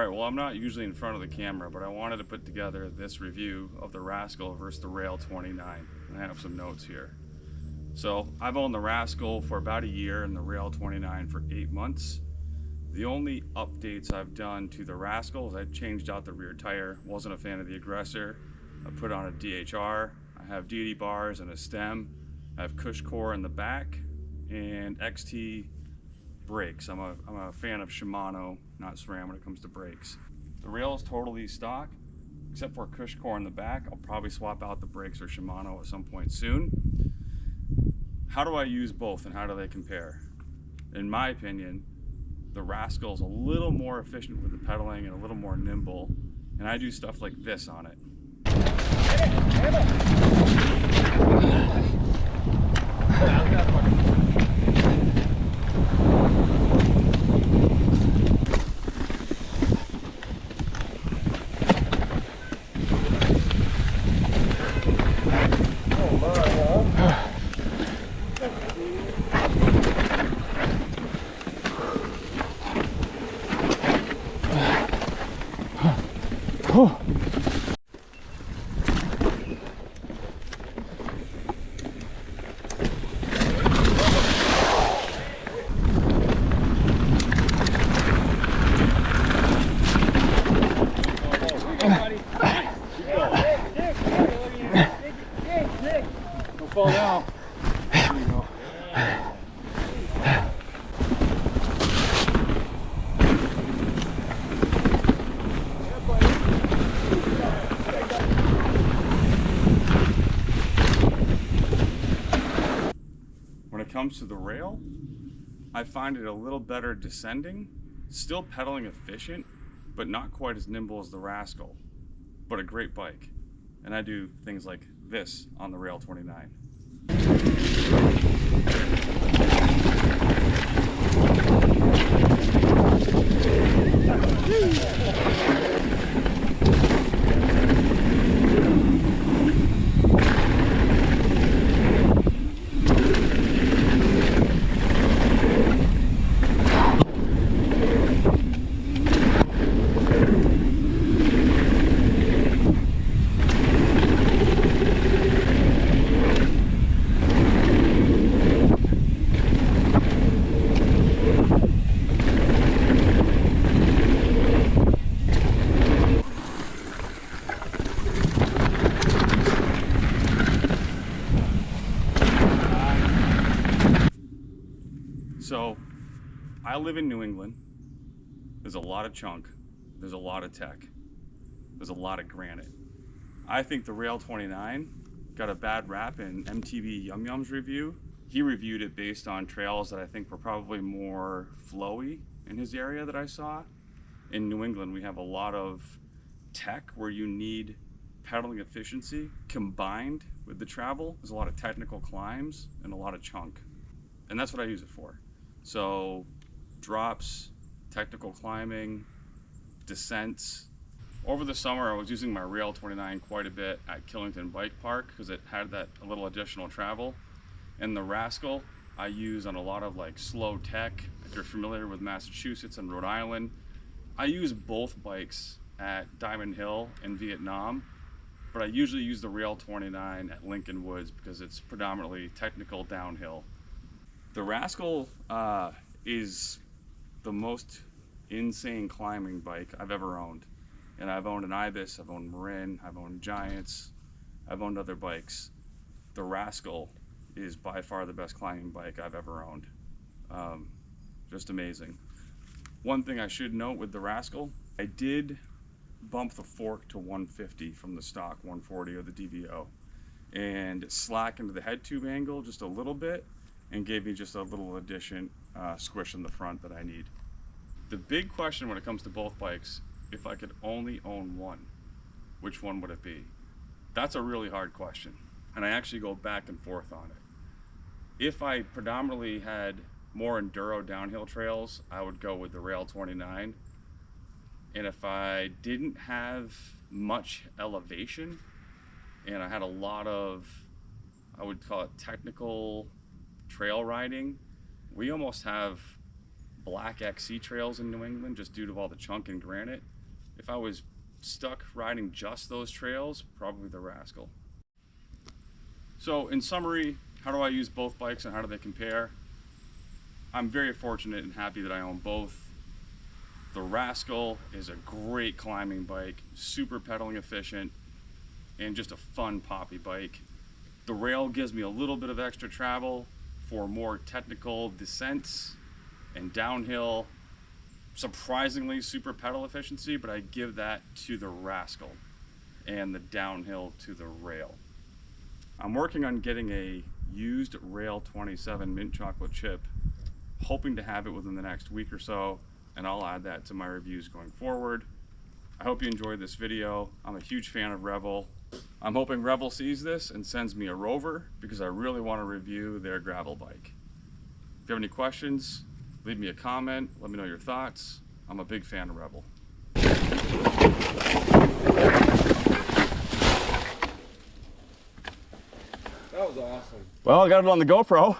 Alright, well I'm not usually in front of the camera, but I wanted to put together this review of the Rascal versus the Rail 29. And I have some notes here. So I've owned the Rascal for about a year and the Rail 29 for 8 months. The only updates I've done to the Rascal is I changed out the rear tire. Wasn't a fan of the Aggressor. I put on a DHR. I have DD bars and a stem. I have Cush core in the back and XT brakes. I'm a fan of Shimano, not SRAM when it comes to brakes. The rail is totally stock, except for Cush core in the back. I'll probably swap out the brakes or Shimano at some point soon. How do I use both and how do they compare? In my opinion, the Rascal's a little more efficient with the pedaling and a little more nimble, and I do stuff like this on it. Don't fall down. There you go. When it comes to the rail, I find it a little better descending, still pedaling efficient, but not quite as nimble as the Rascal, but a great bike. And I do things like this on the Rail 29. So, I live in New England. There's a lot of chunk. There's a lot of tech. There's a lot of granite. I think the Rail 29 got a bad rap in MTV Yum Yum's review. He reviewed it based on trails that I think were probably more flowy in his area that I saw. In New England, we have a lot of tech where you need pedaling efficiency combined with the travel. There's a lot of technical climbs and a lot of chunk. And that's what I use it for. So drops, technical climbing, descents. Over the summer, I was using my Rail 29 quite a bit at Killington Bike Park because it had that a little additional travel. And the Rascal I use on a lot of like slow tech. If you're familiar with Massachusetts and Rhode Island, I use both bikes at Diamond Hill in Vietnam, but I usually use the Rail 29 at Lincoln Woods because it's predominantly technical downhill. The Rascal is the most insane climbing bike I've ever owned. And I've owned an Ibis, I've owned Marin, I've owned Giants, I've owned other bikes. The Rascal is by far the best climbing bike I've ever owned. Just amazing. One thing I should note with the Rascal, I did bump the fork to 150 from the stock 140 or the DVO and slackened the head tube angle just a little bit and gave me just a little addition squish in the front that I need. The big question when it comes to both bikes, if I could only own one, which one would it be? That's a really hard question, and I actually go back and forth on it. If I predominantly had more enduro downhill trails, I would go with the Rail 29. And if I didn't have much elevation and I had a lot of, I would call it technical trail riding, we almost have black XC trails in New England just due to all the chunk and granite. If I was stuck riding just those trails, probably the Rascal. So in summary, how do I use both bikes and how do they compare? I'm very fortunate and happy that I own both. The Rascal is a great climbing bike, super pedaling efficient, and just a fun poppy bike. The Rail gives me a little bit of extra travel for more technical descents and downhill, surprisingly super pedal efficiency, but I give that to the Rascal and the downhill to the Rail. I'm working on getting a used Rail 27 mint chocolate chip, hoping to have it within the next week or so, and I'll add that to my reviews going forward. I hope you enjoyed this video. I'm a huge fan of Revel. I'm hoping Revel sees this and sends me a Rover because I really want to review their gravel bike. If you have any questions, leave me a comment, let me know your thoughts. I'm a big fan of Revel. That was awesome. Well, I got it on the GoPro.